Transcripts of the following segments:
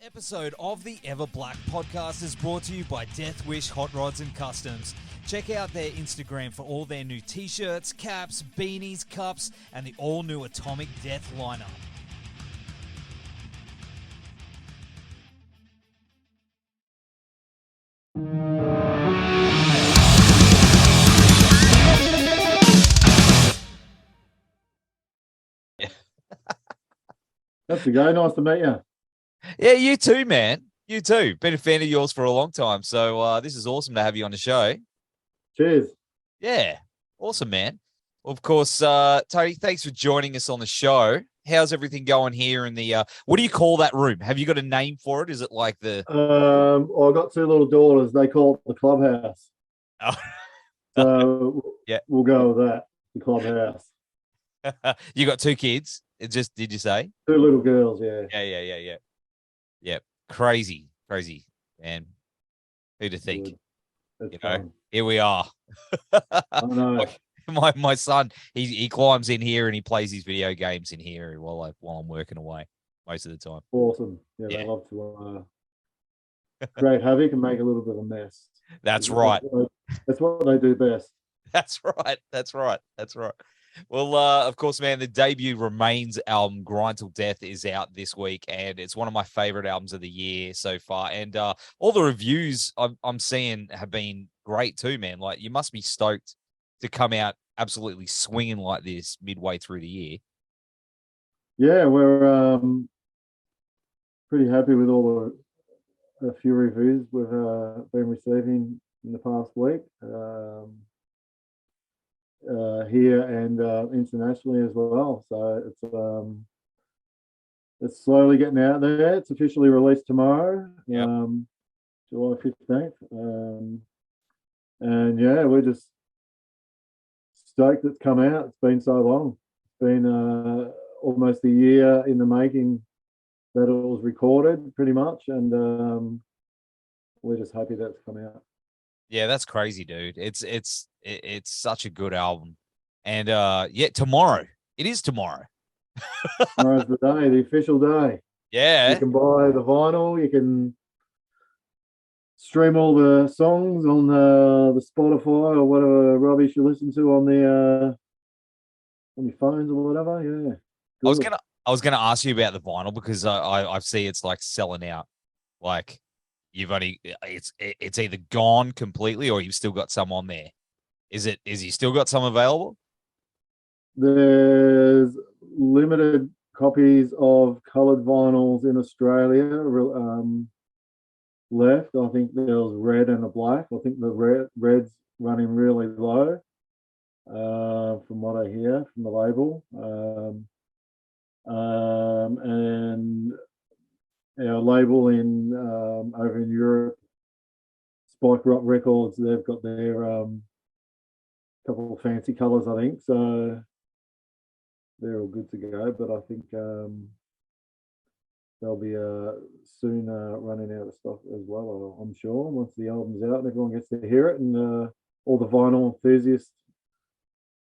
Episode of the Everblack Podcast is brought to you by Deathwish, Hotrods and Kustoms. Check out their Instagram for all their new t-shirts, caps, beanies, cups, and the all-new Atomic Death lineup. That's the guy. Nice to meet you. Yeah, you too, man. You too. Been a fan of yours for a long time, so this is awesome to have you on the show. Cheers. Yeah, awesome, man. Of course, Tony, thanks for joining us on the show. How's everything going here in the, what do you call that room? Have you got a name for it? Is it like the... Well, I've got two little daughters. They call it the clubhouse. Oh. So yeah, we'll go with that, the clubhouse. You got two kids? Did you say? Two little girls, yeah. Yeah. Crazy, man. Who'd have think? That's here we are. I know. My son, he climbs in here and he plays his video games in here while I'm working away most of the time. Awesome. Yeah. They love to create havoc and make a little bit of a mess. That's right. That's what they do best. That's right. Well, of course, man, the debut Remains album, Grind Till Death, is out this week, and it's one of my favorite albums of the year so far. And all the reviews I'm seeing have been great too, man. Like, you must be stoked to come out absolutely swinging like this midway through the year. Yeah, we're pretty happy with all the few reviews we've been receiving in the past week. Here and internationally as well, so it's slowly getting out there. It's officially released tomorrow, July 15th, and yeah, we're just stoked it's come out. It's been so long. It's been almost a year in the making that it was recorded, pretty much, and we're just happy that it's come out. Yeah, that's crazy, dude. It's such a good album. And tomorrow. It is tomorrow. Tomorrow's the day, the official day. Yeah. You can buy the vinyl, you can stream all the songs on the Spotify or whatever rubbish you listen to on your phones or whatever. Yeah. Good. I was gonna ask you about the vinyl because I see it's like selling out. Like, it's either gone completely or you've still got some on there. Is you still got some available? There's limited copies of coloured vinyls in Australia left. I think there was red and a black. I think the red's running really low, from what I hear from the label. And our label in over in Europe, Spike Rock Records, they've got their couple of fancy colours, I think, so they're all good to go. But I think they'll be soon running out of stock as well, I'm sure, once the album's out and everyone gets to hear it. And all the vinyl enthusiasts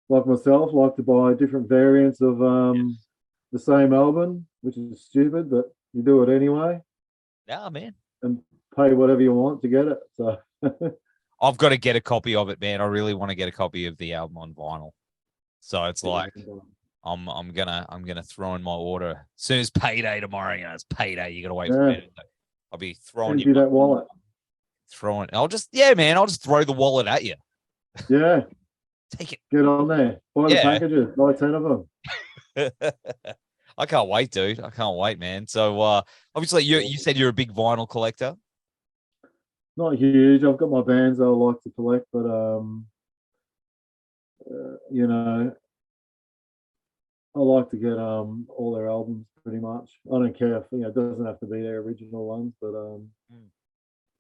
like myself like to buy different variants of the same album, which is stupid, but you do it anyway. Yeah, man. And pay whatever you want to get it. So I've got to get a copy of it, man. I really want to get a copy of the album on vinyl. So it's like I'm gonna throw in my order as soon as payday tomorrow. You know, it's payday. You gotta wait for it. I'll be throwing you that wallet. I'll just throw the wallet at you. Yeah. Take it. Get on there. Buy the packages. Buy 10 of them. I can't wait, dude. I can't wait, man. So obviously you said you're a big vinyl collector. Not huge. I've got my bands I like to collect, but you know, I like to get all their albums pretty much. I don't care if it doesn't have to be their original ones, but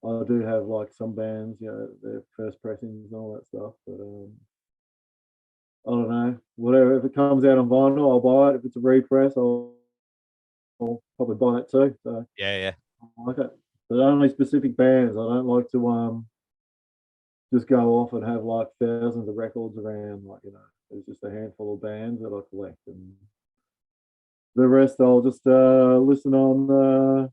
I do have like some bands, their first pressings and all that stuff. But I don't know. Whatever, if it comes out on vinyl, I'll buy it. If it's a repress, I'll probably buy it too. So yeah. I like it. But only specific bands. I don't like to just go off and have like thousands of records around. Like, there's just a handful of bands that I collect, and the rest I'll just listen on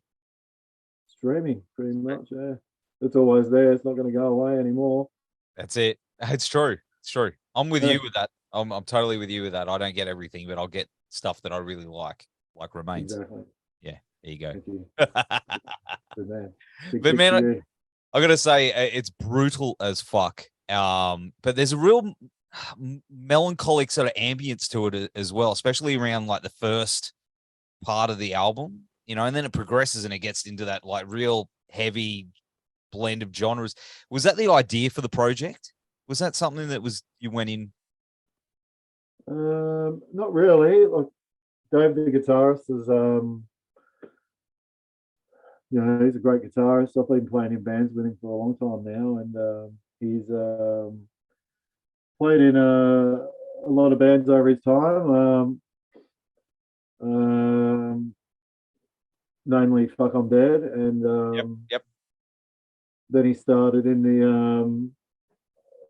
streaming, pretty much. Yeah, it's always there. It's not going to go away anymore. That's it. It's true. It's true. I'm with Yeah. you with that. I'm totally with you with that. I don't get everything, but I'll get stuff that I really like Remains. Exactly. Yeah, there you go. Thank you. Good man. But man, I gotta say, it's brutal as fuck. But there's a real melancholic sort of ambience to it as well, especially around like the first part of the album, you know, and then it progresses and it gets into that like real heavy blend of genres. Was that the idea for the project? Was that something that you went in? Not really. Like Dave, the guitarist, is you know, he's a great guitarist. I've been playing in bands with him for a long time now, and he's played in a lot of bands over his time. Namely Fuck I'm Dead, and Yep. then he started in the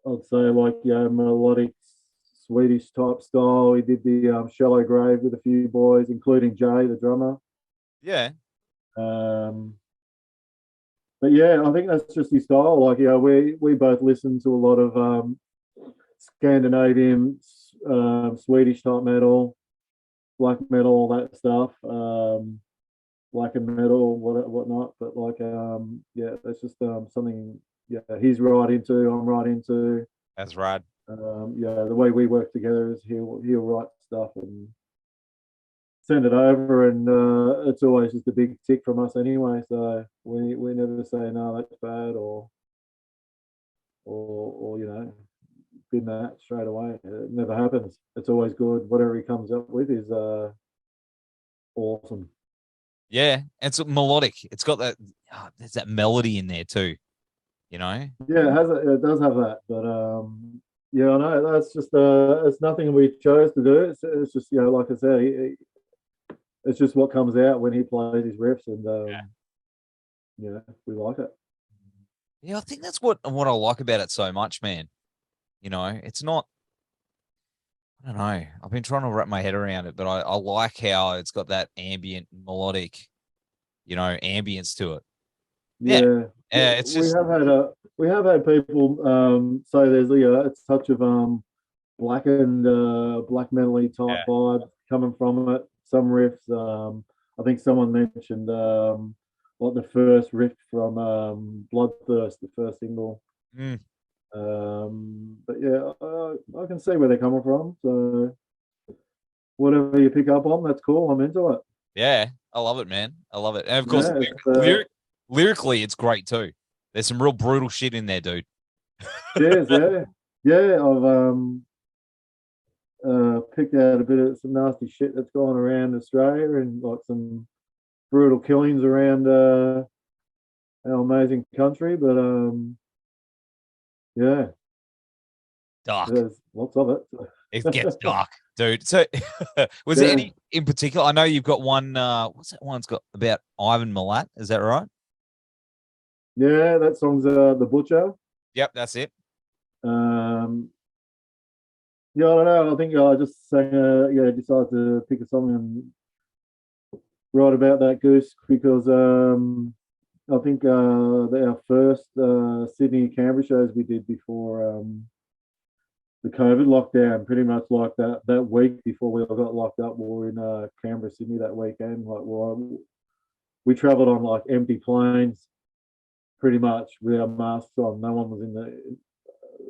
I'd say like melodic Swedish type style. He did the Shallow Grave with a few boys, including Jay, the drummer. Yeah. But yeah, I think that's just his style. Like, we both listen to a lot of Scandinavian, Swedish type metal, black metal, all that stuff, black and metal, whatnot. But like, yeah, that's just something. Yeah, he's right into. I'm right into. That's right. Yeah, the way we work together is he'll write stuff and send it over, and it's always just a big tick from us anyway. So we never say no, that's bad, or you know, bin that straight away. It never happens. It's always good. Whatever he comes up with is awesome. Yeah, it's melodic. It's got that. There's that melody in there too. You know. Yeah, it does have that, but yeah, I know that's just it's nothing we chose to do. It's just, you know, like I said, it's just what comes out when he plays his riffs, and yeah, we like it. Yeah, I think that's what I like about it so much, man. You know, it's not. I don't know. I've been trying to wrap my head around it, but I like how it's got that ambient, melodic, you know, ambience to it. Yeah, it's just we have had people say there's a touch of black metal-y type vibe coming from it. Some riffs. I think someone mentioned like the first riff from Bloodthirst, the first single. But yeah, I can see where they're coming from. So whatever you pick up on, that's cool. I'm into it. Yeah, I love it, man. I love it. And of course, lyrically, it's great too. There's some real brutal shit in there, dude. Cheers, yeah. I've picked out a bit of some nasty shit that's going around Australia, and like some brutal killings around our amazing country. But yeah, dark. There's lots of it. It gets dark, dude. So, was there any in particular? I know you've got one. What's that one's got about Ivan Milat? Is that right? Yeah, that song's The Butcher. Yep, that's it. Yeah, I don't know. I think I just sang. Decided to pick a song and write about that goose because I think our first Sydney Canberra shows we did before the COVID lockdown, pretty much like that week before we all got locked up, we were in Canberra, Sydney that weekend. Like, we travelled on like empty planes, pretty much with our masks on. No one was in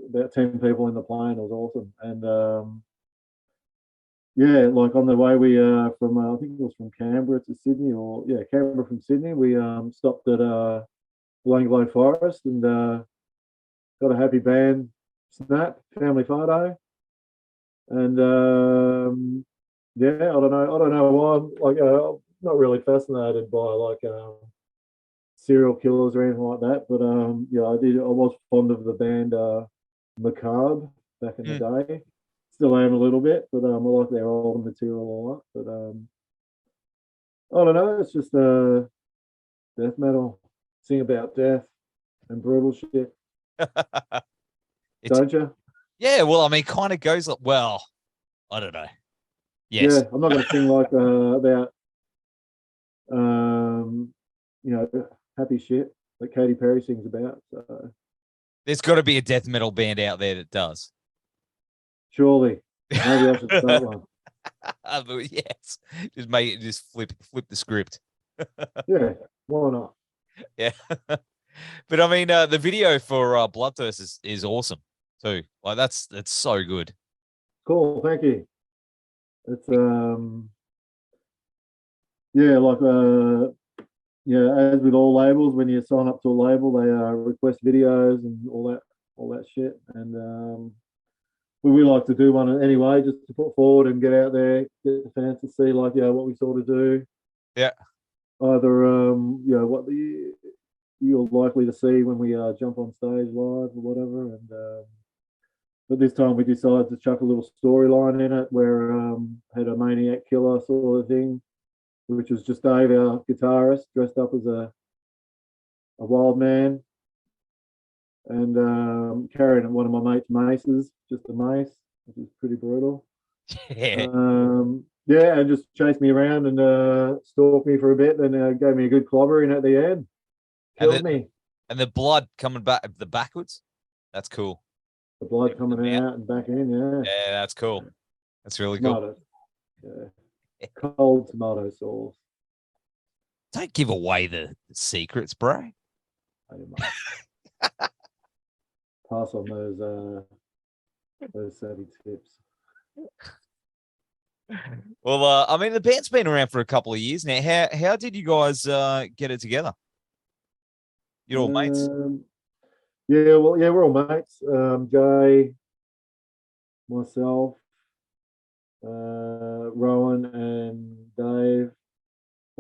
about 10 people in the plane. It was awesome. And yeah, like on the way we from I think it was from Canberra to Sydney, or Canberra from Sydney, we stopped at Blacklight Forest and got a happy band snap, family photo, and I don't know why. Like, I'm not really fascinated by like serial killers or anything like that, but I was fond of the band Macabre back in the day. Still am a little bit, but I like their old material a lot. But I don't know. It's just death metal. Sing about death and brutal shit. Don't you? Yeah. Well, I mean, kind of goes like, well, I don't know. Yes. Yeah, I'm not going to sing like about happy shit that Katy Perry sings about. So There's got to be a death metal band out there that does. surely, maybe I should start one. Yes, just make it, just flip the script. Yeah, why not? Yeah, but I mean, the video for Bloodthirst is awesome too. Like that's so good. Cool, thank you. It's yeah, like yeah, as with all labels, when you sign up to a label, they request videos and all that shit. And we like to do one anyway, just to put forward and get out there, get the fans to see like what we sort of do. Yeah. Either what you're likely to see when we jump on stage live or whatever. And but this time we decided to chuck a little storyline in it where had a maniac killer sort of thing, which was just Dave, our guitarist, dressed up as a wild man and carrying one of my mate's maces, just a mace, which is pretty brutal. Yeah. Yeah, and just chased me around and stalked me for a bit, and gave me a good clobbering at the end. Killed me. And the blood coming back the backwards. That's cool. The blood coming out and back in, yeah. Yeah, that's cool. That's really cool. Yeah. Cold tomato sauce. Don't give away the secrets, bro. Pass on those savvy tips. Well, I mean, the band's been around for a couple of years now. How did you guys get it together? You're all mates? Yeah, well, yeah, we're all mates. Jay, myself, Rowan, and Dave.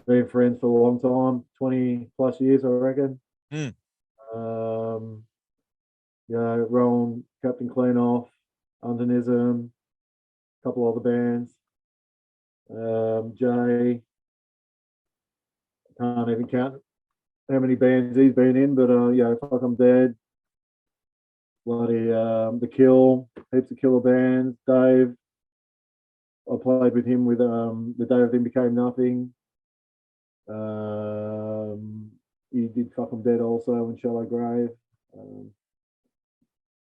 Been friends for a long time, 20 plus years, I reckon. Mm. Yeah, Rowan, Captain Cleanoff, Undernism, a couple other bands. Jay, can't even count how many bands he's been in, but yeah, Fuck I'm Dead, bloody The Kill, heaps of killer bands. Dave, I played with him with the day Everything Became Nothing. He did Fuck I'm Dead also in Shallow Grave.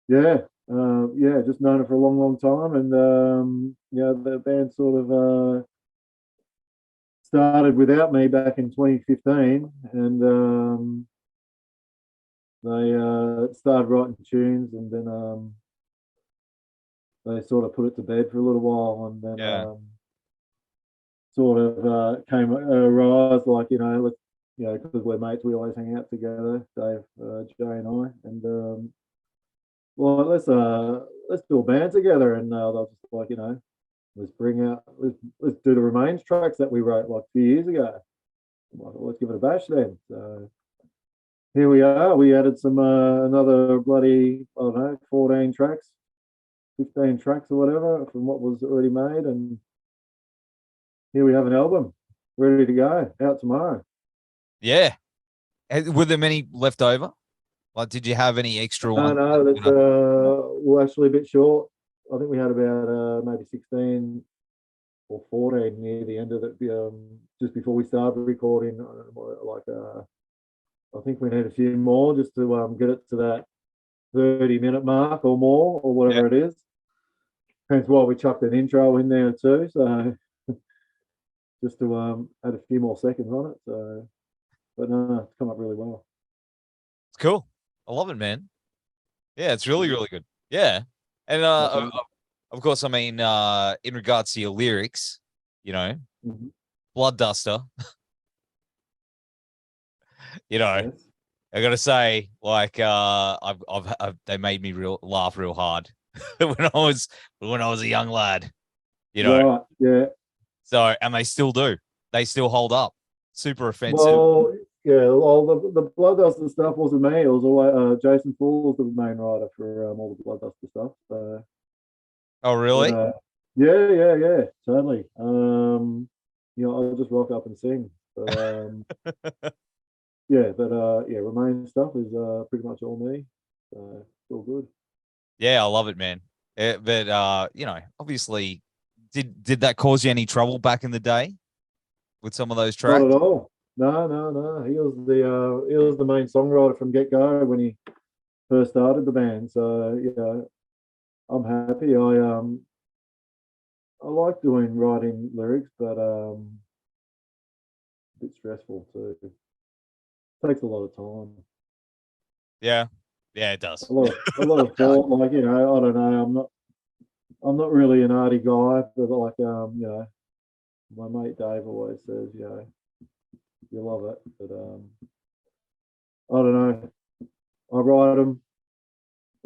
Yeah, just known it for a long time, and yeah, the band sort of started without me back in 2015, and they started writing tunes, and then they sort of put it to bed for a little while, and then sort of came a rise, like let's because we're mates, we always hang out together, Dave, Jay, and I, and well, let's do a band together, and they'll just like let's bring out let's do the Remains tracks that we wrote like 2 years ago. Like, let's give it a bash then. So here we are. We added some another bloody, I don't know, 14 tracks, 15 tracks or whatever from what was already made, and here we have an album ready to go, out tomorrow. Yeah. Were there many left over? Like, did you have any extra ones? No, that's we're actually a bit short. I think we had about maybe 16 or 14 near the end of it, just before we started recording. Like, I think we need a few more just to get it to that 30-minute mark or more, or whatever it is. Hence why we chucked an intro in there too. So just to add a few more seconds on it. So, but no, it's come up really well. It's cool. I love it, man. Yeah, it's really good. Yeah. And of course, I mean, in regards to your lyrics, Bloodduster, Yes. I gotta say, like, they made me laugh real hard when I was a young lad, Right, yeah. So, and they still do. They still hold up. Super offensive. Well, yeah, all the Bloodduster stuff wasn't me. It was always Jason Fools, the main writer for all the Bloodduster stuff. So, oh, really? But, yeah, totally. I'll just rock up and sing. But yeah, Remain stuff is pretty much all me. So it's all good. Yeah, I love it, man. But obviously, did that cause you any trouble back in the day with some of those tracks? Not at all. No. He was the main songwriter from get go when he first started the band. So I'm happy. I like doing writing lyrics, but a bit stressful too. Takes a lot of time. Yeah, it does. A lot of thought. Like I don't know. I'm not really an arty guy, but like my mate Dave always says, you love it, but I don't know. I write a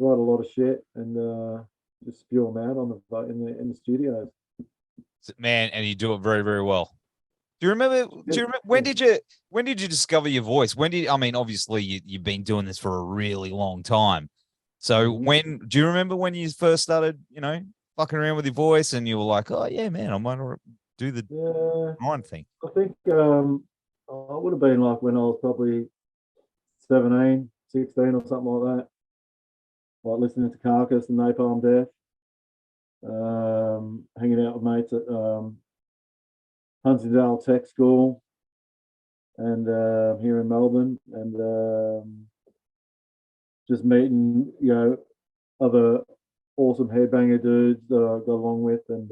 lot of shit, and just spew them out on in the studios. Man, and you do it very, very well. Do you remember? When did you discover your voice? I mean, obviously you've been doing this for a really long time. So do you remember when you first started, fucking around with your voice, and you were like, oh yeah, man, I might do the grind thing? I think I would have been like when I was probably 17, 16 or something like that. Like listening to Carcass and Napalm Death, hanging out with mates at Huntingdale Tech School, and here in Melbourne, and just meeting other awesome headbanger dudes that I got along with, and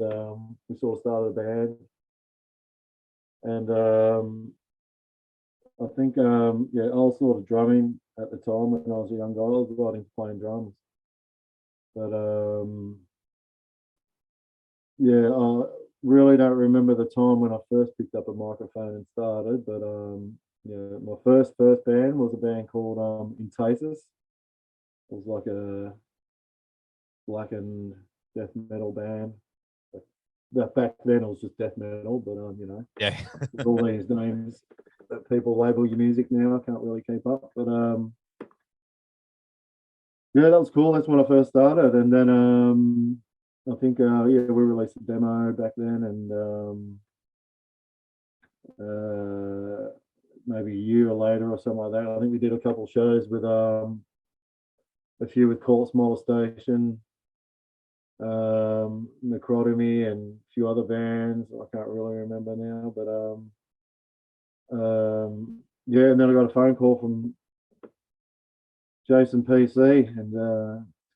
we sort of started a band. And I think I was sort of drumming at the time when I was a young guy. I was writing playing drums, but I really don't remember the time when I first picked up a microphone and started. But my first band was a band called Intasis. It was like a black and death metal band. That back then it was just death metal, but Yeah. with all these names that people label your music now, I can't really keep up. But that was cool. That's when I first started, and then I think we released a demo back then, and maybe a year later or something like that, I think we did a couple of shows with a few with Corpse Molestation, Necrotomy, and a few other bands. I can't really remember now, but and then I got a phone call from Jason PC and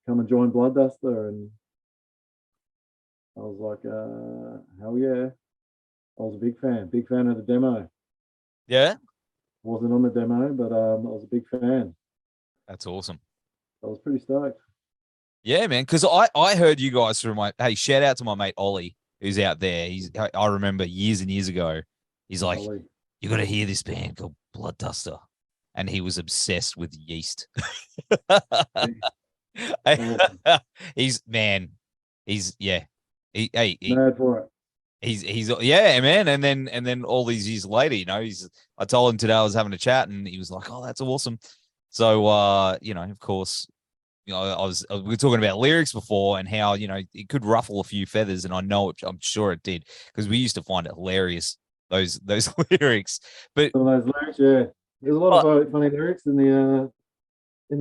come and join Bloodduster, and I was like, hell yeah. I was a big fan of the demo. Yeah. Wasn't on the demo, but I was a big fan. That's awesome. I was pretty stoked. Yeah, man. Because I heard you guys through shout out to my mate Ollie, who's out there. I remember years and years ago, he's like, Ollie, you got to hear this band called Bloodduster. And he was obsessed with yeast. He's mad for it. He's yeah, man. And then all these years later, I told him today I was having a chat, and he was like, oh, that's awesome. So of course, we were talking about lyrics before and how it could ruffle a few feathers, and I'm sure it did, because we used to find it hilarious, those lyrics. But some of those lyrics, yeah, there's a lot of funny lyrics in the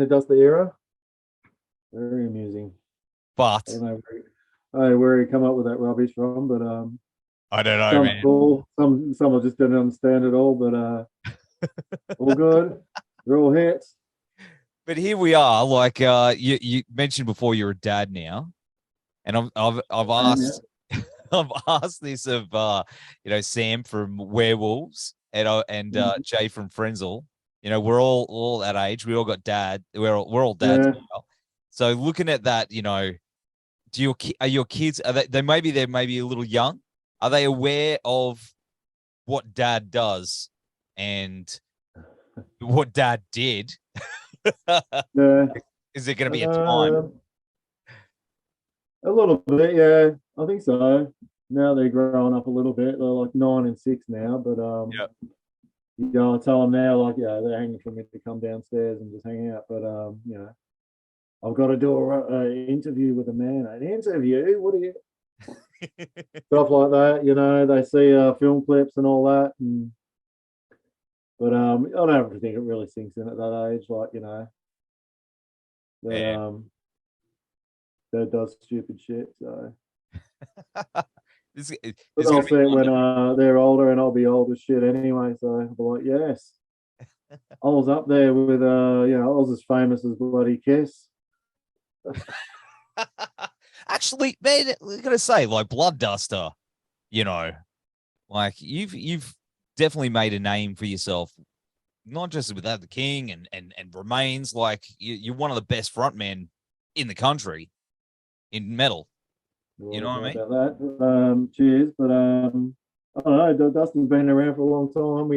Duster era. Very amusing. But I don't know where he come up with that rubbish from, but I don't know, some man. Cool. Some I just didn't understand at all, but all good. They're all hits. But here we are. Like you mentioned before, you're a dad now, and I've asked I've asked this of Sam from Werewolves and Jay from Frenzel. We're all that age. We all got dad. We're all dads now. So looking at that, are your kids? Are they may be a little young? Are they aware of what dad does and what dad did? Is there going to be a time? A little bit, yeah. I think so. Now they're growing up a little bit. They're like 9 and 6 now, but I tell them now, like, they're hanging for me to come downstairs and just hang out. But I've got to do an interview with a man. An interview? What are you? Stuff like that. They see film clips and all that, but I don't think it really sinks in at that age. Like, that does stupid shit. So But they'll see it when they're older, and I'll be old as shit anyway. So I'll be like, yes, I was up there with I was as famous as bloody Kiss. Actually, man, I gotta say, like Bloodduster, like you've definitely made a name for yourself, not just without the King and Remains. Like you're one of the best frontmen in the country in metal. Well, You know what I mean? about that. Cheers, but I don't know. Dustin's been around for a long time.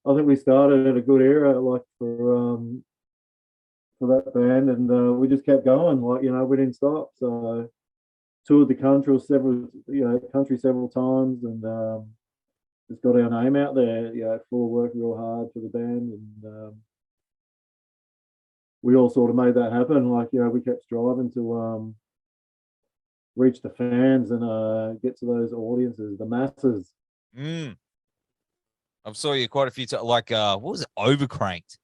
I think we started at a good era, like for that band, and we just kept going. Like we didn't stop. So toured the country several times, and just got our name out there. Full work real hard for the band, and we all sort of made that happen. Like we kept striving to reach the fans and get to those audiences, the masses. I've saw you quite a few times. Like, what was it? Overcranked.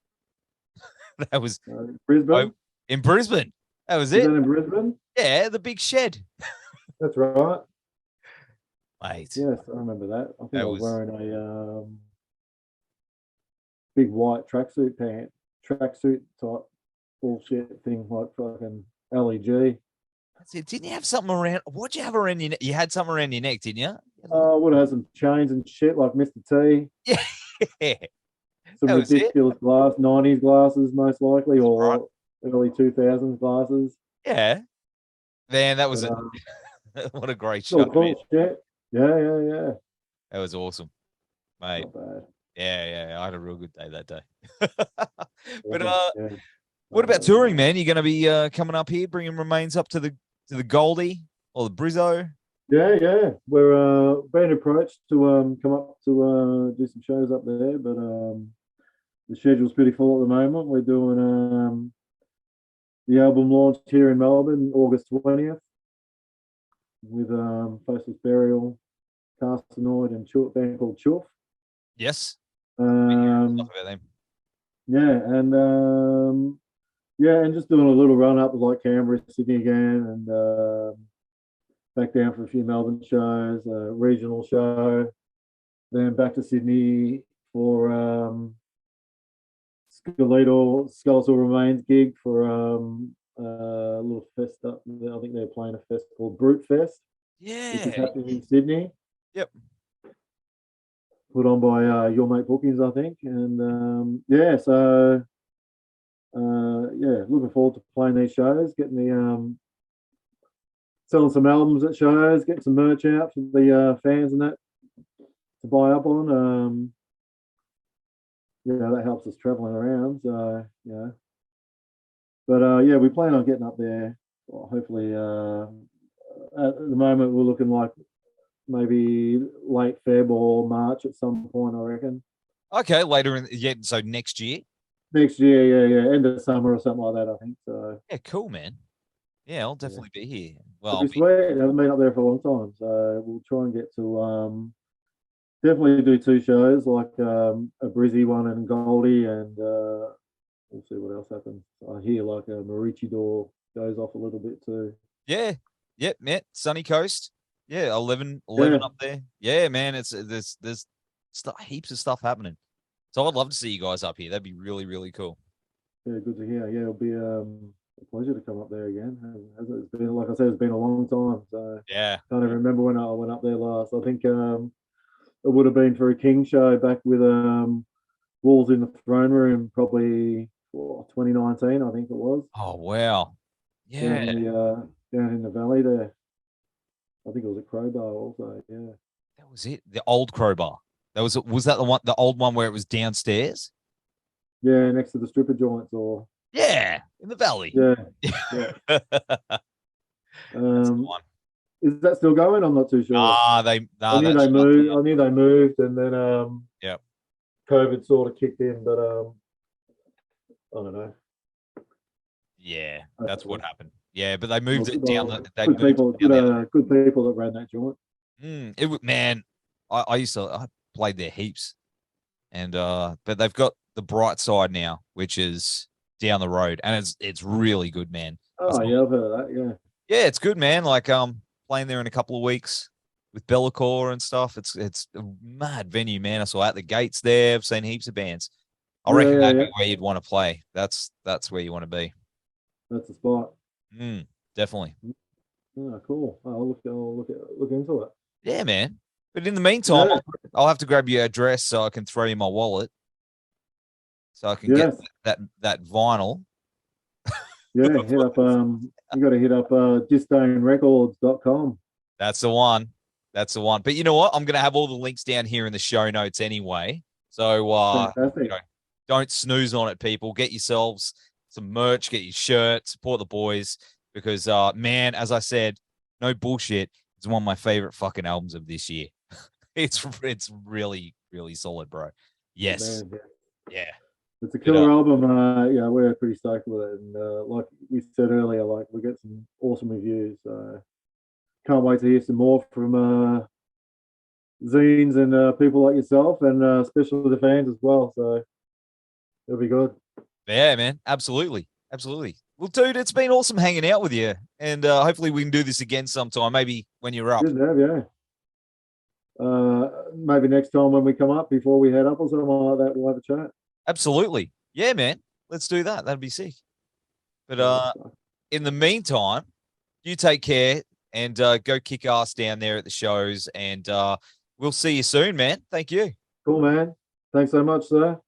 That was Brisbane. In Brisbane. That was Is it. that in Brisbane? Yeah, the big shed. That's right. Mate. Yes, I remember that. I think I was wearing a big white tracksuit type bullshit thing, like fucking LEG. That's it. Didn't you have something around? What'd you have around your neck? You had something around your neck, didn't you? I would have had some chains and shit like Mr. T. Yeah. Some ridiculous 90s glasses, most likely, or early 2000s glasses. Yeah. Man, that was what a great show. Cool shit. Yeah. That was awesome, mate. Not bad. Yeah. I had a real good day that day. But what about touring, man? You going to be coming up here, bringing Remains up to the Goldie or the Brizzo? Yeah. We're being approached to come up to do some shows up there, but the schedule's pretty full at the moment. We're doing the album launch here in Melbourne, August 20th, with Faceless Burial, Carcinoid, and a band called Chuff. Yes. And just doing a little run up with like Canberra, Sydney again, and back down for a few Melbourne shows, a regional show, then back to Sydney for Skeletal Remains gig for a little fest up there. I think they're playing a fest called Brute Fest. Yeah. Which is happening in Sydney. Yep. Put on by Your Mate Bookings, I think. And looking forward to playing these shows, getting the selling some albums at shows, getting some merch out for the fans and that to buy up on. That helps us traveling around. So but we plan on getting up there. Well, hopefully, at the moment we're looking like maybe late Feb or March at some point, I reckon. Okay, later so next year. Next year, yeah, end of summer or something like that, I think. So yeah, cool, man. Yeah, I'll definitely be here. Well, it'll be sweet. I haven't been up there for a long time, so we'll try and get to definitely do 2 shows, like a Brizzy one and Goldie, and we'll see what else happens. I hear like a Maroochydore goes off a little bit too. Yeah, yep, Sunny Coast. Yeah, 11 up there. Yeah, man, there's heaps of stuff happening. So I'd love to see you guys up here. That'd be really, really cool. Yeah, good to hear. Yeah, it'll be a pleasure to come up there again. It's been, like I said, it's been a long time. So yeah, can't even remember when I went up there last. I think it would have been for a King show back with Walls in the Throne Room, probably 2019, I think it was. Oh wow, yeah, down in the valley there. I think it was a Crowbar also. Yeah, that was it. The old Crowbar. Was that the old one where it was downstairs? Yeah, next to the stripper joints, or in the valley. Yeah. That's the one. Is that still going? I'm not too sure. I knew they moved. I knew they moved, and then COVID sort of kicked in, but I don't know. Yeah, that's what happened. Yeah, but they moved it down. Good people that ran that joint. I played there heaps, and but they've got the Bright Side now, which is down the road, and it's really good, man. Oh yeah, I've heard of that. Yeah, it's good, man. Like playing there in a couple of weeks. with Bellacore and stuff. It's a mad venue, man. I saw At the Gates there. I've seen heaps of bands. I reckon that'd be where you'd want to play. That's where you want to be. That's the spot. Definitely. Oh, cool. I'll look into it. Yeah, man. But in the meantime, I'll have to grab your address so I can throw you my wallet, so I can get that vinyl. Yeah, hit up. You got to hit up disdainrecords.com. That's the one. That's the one. But you know what? I'm gonna have all the links down here in the show notes anyway. So don't snooze on it, people. Get yourselves some merch, get your shirt, support the boys, because man, as I said, no bullshit. It's one of my favorite fucking albums of this year. It's really, really solid, bro. Yes. Man, yeah. It's a killer album. Yeah, we're pretty stoked with it. And like we said earlier, like we get some awesome reviews. Can't wait to hear some more from zines and people like yourself, and especially the fans as well. So it'll be good. Yeah, man. Absolutely. Absolutely. Well, dude, it's been awesome hanging out with you. And hopefully we can do this again sometime, maybe when you're up. Yeah. Maybe next time when we come up, before we head up or something like that, we'll have a chat. Absolutely. Yeah, man. Let's do that. That'd be sick. But in the meantime, you take care and go kick ass down there at the shows. And we'll see you soon, man. Thank you. Cool, man. Thanks so much, sir.